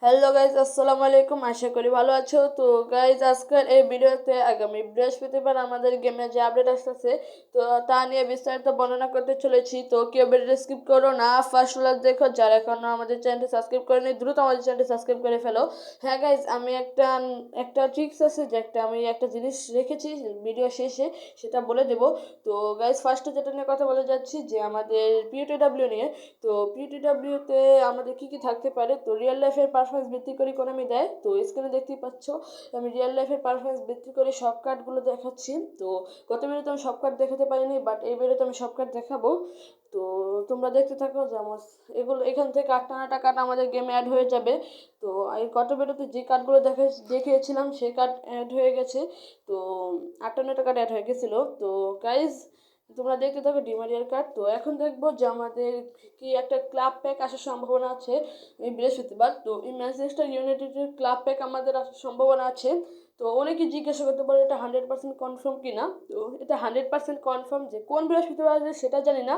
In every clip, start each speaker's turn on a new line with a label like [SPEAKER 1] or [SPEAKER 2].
[SPEAKER 1] Hello guys, আসসালামু আলাইকুম। আশা করি ভালো আছো। তো গাইজ, আজকের এই ভিডিওতে আগামী বৃহস্পতিবার আমাদের গেমে যে আপডেট আসতেছে তো তা নিয়ে বিস্তারিত বর্ণনা করতে চলেছি। তো কেউ ভিডিওটা স্কিপ করো না, ফার্স্ট লাস্ট দেখো। যারা এখনো আমাদের চ্যানেলটি সাবস্ক্রাইব করেনি দ্রুত আমাদের চ্যানেলটি সাবস্ক্রাইব করে ফেলো। হ্যাঁ গাইজ, আমি একটা ট্রিক্স আছে যে আমি একটা জিনিস রেখেছি ভিডিও শেষে, সেটা বলে দেবো। তো গাইজ, ফার্স্টে যেটা নিয়ে কথা বলে যাচ্ছি যে আমাদের পিওটিডাব্লিউ নিয়ে। তো পিটিডাব্লিউতে আমাদের কী কী থাকতে পারে, তো রিয়েল লাইফের পারফরমেন্স ভিত্তি করে ইকোনমি দেয়। তো স্ক্রিনে দেখতেই পাচ্ছ আমি রিয়েল লাইফের পারফরমেন্স ভিত্তি করে সব কার্ডগুলো দেখাচ্ছি। তো গত ভিডিওতে আমি সব কার্ড দেখাতে পারিনি, বাট এই ভিডিওতে আমি সব কার্ড দেখাবো। তো তোমরা দেখতে থাকো যে আমার এগুলো এখান থেকে 8টা কার্ড আমাদের গেমে অ্যাড হয়ে যাবে। তো এই গত ভিডিওতে যে কার্ডগুলো দেখিয়েছিলাম সেই কার্ড অ্যাড হয়ে গেছে। তো 58টা কার্ড অ্যাড হয়ে গেছিলো। তো গাইজ, তোমরা দেখতে থাকো ডিমারিয়ার কার্ড। তো এখন দেখবো যে আমাদের কি একটা ক্লাব প্যাক আসার সম্ভাবনা আছে এই বৃহস্পতিবার। তো এই ম্যানচেস্টার ইউনাইটেডের ক্লাব প্যাক আমাদের আসার সম্ভাবনা আছে। তো অনেকে জিজ্ঞাসা করতে পারে এটা 100% কনফার্ম কিনা। তো এটা 100% কনফার্ম, যে কোন বৃহস্পতিবার আসবে সেটা জানি না।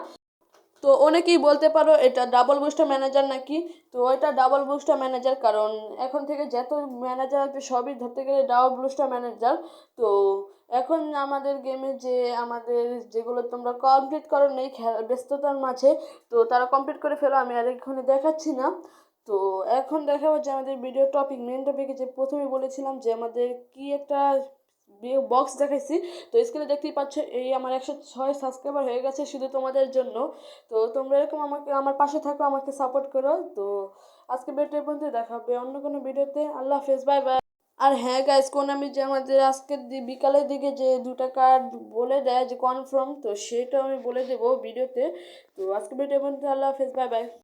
[SPEAKER 1] তো অনেকেই বলতে পারো এটা ডাবল বুস্টার ম্যানেজার নাকি। তো এটা ডাবল বুস্টার ম্যানেজার, কারণ এখন থেকে যত ম্যানেজার আসবে সবই ধরতে গেলে ডাবল বুস্টার ম্যানেজার। তো এখন আমাদের গেমে যে আমাদের যেগুলো তোমরা কমপ্লিট করো নেই ব্যস্ততার মাঝে, তো তারা কমপ্লিট করে ফেলো। আমি আর এখানে দেখাচ্ছি না। তো এখন দেখাবো যে আমাদের ভিডিও টপিক, মেন টপিকে যে প্রথমে বলেছিলাম যে আমাদের কি একটা বক্স দেখাইছি। তো স্ক্রিনে দেখতেই পাচ্ছ এই আমার 106 সাবস্ক্রাইবার হয়ে গেছে শুধু তোমাদের জন্য। তো তোমরা এরকম আমাকে আমার পাশে থাকো, আমাকে সাপোর্ট করো। তো আজকে ভিডিও পর্যন্ত, দেখা হবে অন্য কোনো ভিডিওতে। আল্লাহ হাফেজ, বাই বাই। আর হ্যাঁ গাইস, কোন আমি যে আমাদের আজকের বিকালের দিকে যে 2টা কার্ড বলে দেয় যে কনফার্ম, তো সেটা আমি বলে দেবো ভিডিওতে। তো আজকে ভিডিও পর্যন্ত, আল্লাহ হাফেজ, বাই বাই।